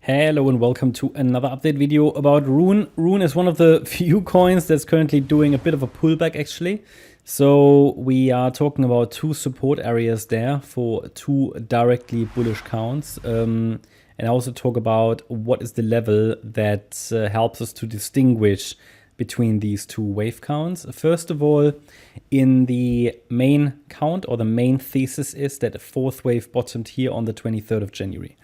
Hello and welcome to another update video about RUNE. RUNE is one of the few coins that's currently doing a bit of a pullback actually. So we are talking about two support areas there for two directly bullish counts. And I also talk about what is the level that helps us to distinguish between these two wave counts. First of all, in the main count or the main thesis is that a fourth wave bottomed here on the 23rd of January.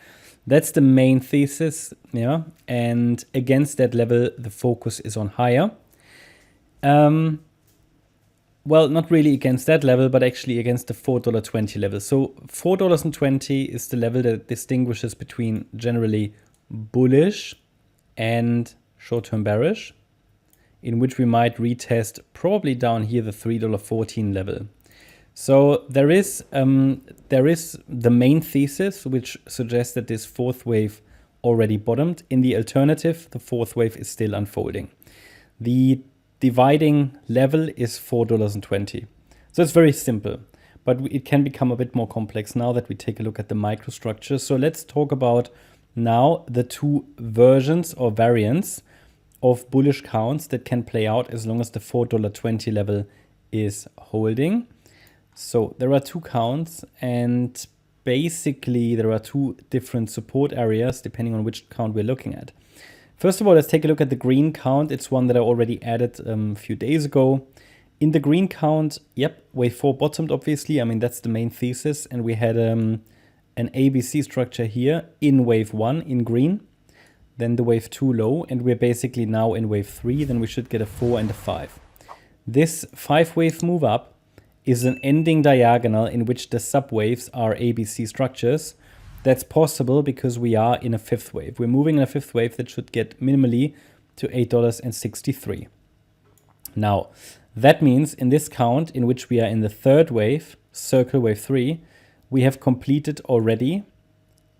That's the main thesis, yeah. And against that level, the focus is on higher. Well, not really against that level, but actually against the $4.20 level. So $4.20 is the level that distinguishes between generally bullish and short-term bearish, in which we might retest probably down here the $3.14 level. So there is the main thesis, which suggests that this fourth wave already bottomed. In the alternative, the fourth wave is still unfolding. The dividing level is $4.20. So it's very simple, but it can become a bit more complex now that we take a look at the microstructure. So let's talk about now the two versions or variants of bullish counts that can play out as long as the $4.20 level is holding. So there are two counts, and basically there are two different support areas depending on which count we're looking at. First of all, let's take a look at the green count. It's one that I already added a few days ago. In the green count, yep, wave 4 bottomed obviously. I mean, that's the main thesis. And we had an ABC structure here in wave 1 in green, then the wave 2 low, and we're basically now in wave 3. Then we should get a 4 and a 5. This 5-wave move up is an ending diagonal in which the subwaves are ABC structures. That's possible because we are in a fifth wave. We're moving in a fifth wave that should get minimally to $8.63. Now, that means in this count in which we are in the third wave, circle wave 3, we have completed already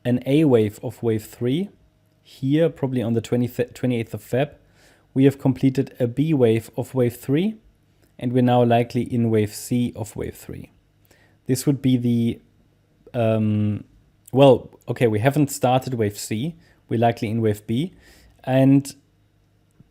an A wave of wave 3. Here, probably on the 28th of Feb, we have completed a B wave of wave 3. And we're now likely in wave C of wave 3. This would be the, well, okay, we haven't started wave C. We're likely in wave B. And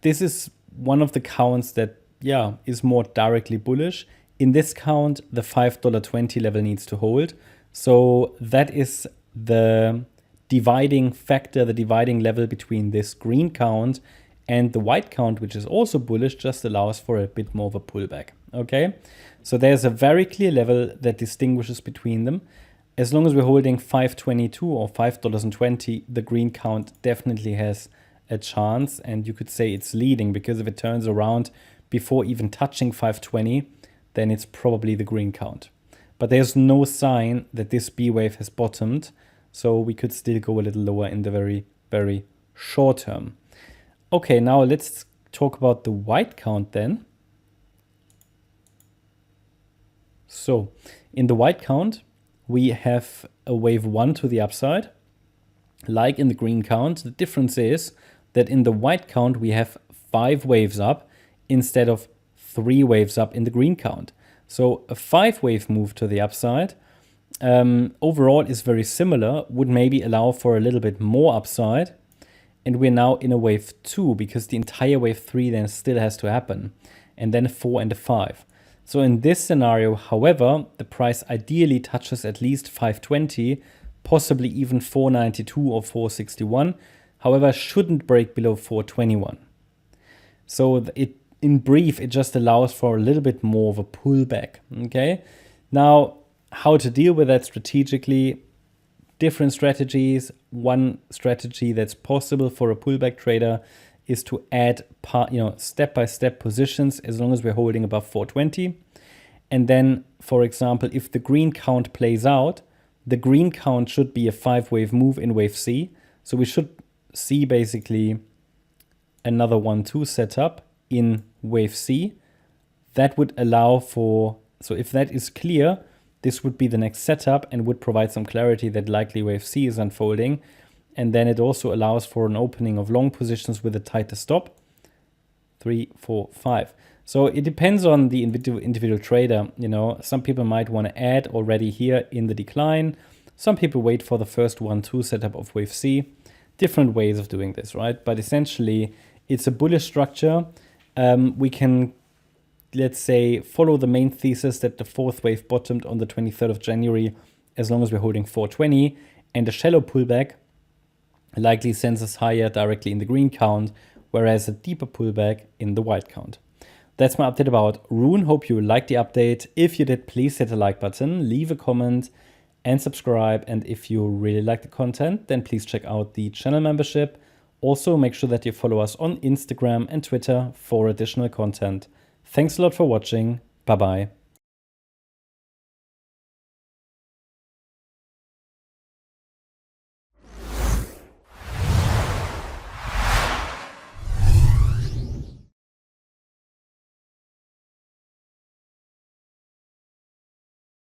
this is one of the counts that, yeah, is more directly bullish. In this count, the $5.20 level needs to hold. So that is the dividing factor, the dividing level between this green count and the white count, which is also bullish, just allows for a bit more of a pullback, okay? So there's a very clear level that distinguishes between them. As long as we're holding 5.22 or $5.20, the green count definitely has a chance, and you could say it's leading, because if it turns around before even touching 5.20, then it's probably the green count. But there's no sign that this B wave has bottomed, so we could still go a little lower in the very, very short term. Okay, now let's talk about the white count then. So in the white count, we have a wave 1 to the upside, like in the green count. The difference is that in the white count, we have 5 waves up instead of 3 waves up in the green count. So a 5-wave move to the upside overall is very similar, would maybe allow for a little bit more upside. And we're now in a wave 2 because the entire wave 3 then still has to happen. And then a 4 and a 5. So in this scenario, however, the price ideally touches at least 5.20, possibly even 4.92 or 4.61. However, shouldn't break below 4.21. So in brief, it just allows for a little bit more of a pullback. Okay. Now, how to deal with that strategically? Different strategies. One strategy that's possible for a pullback trader is to add step-by-step positions as long as we're holding above 4.20. And then, for example, if the green count plays out, the green count should be a 5-wave move in wave C. So we should see basically another 1-2 setup in wave C. That would allow for, so if that is clear, this would be the next setup and would provide some clarity that likely wave C is unfolding. And then it also allows for an opening of long positions with a tighter stop. 3, 4, 5. So it depends on the individual trader. You know, some people might want to add already here in the decline. Some people wait for the first 1-2 setup of wave C. different ways of doing this, right? But essentially, it's a bullish structure. We can, let's say, follow the main thesis that the fourth wave bottomed on the 23rd of January, as long as we're holding 420, and a shallow pullback likely sends us higher directly in the green count, whereas a deeper pullback in the white count. That's my update about Rune. Hope you liked the update. If you did, please hit the like button, leave a comment, and subscribe. And if you really like the content, then please check out the channel membership. Also, make sure that you follow us on Instagram and Twitter for additional content. Thanks a lot for watching. Bye-bye.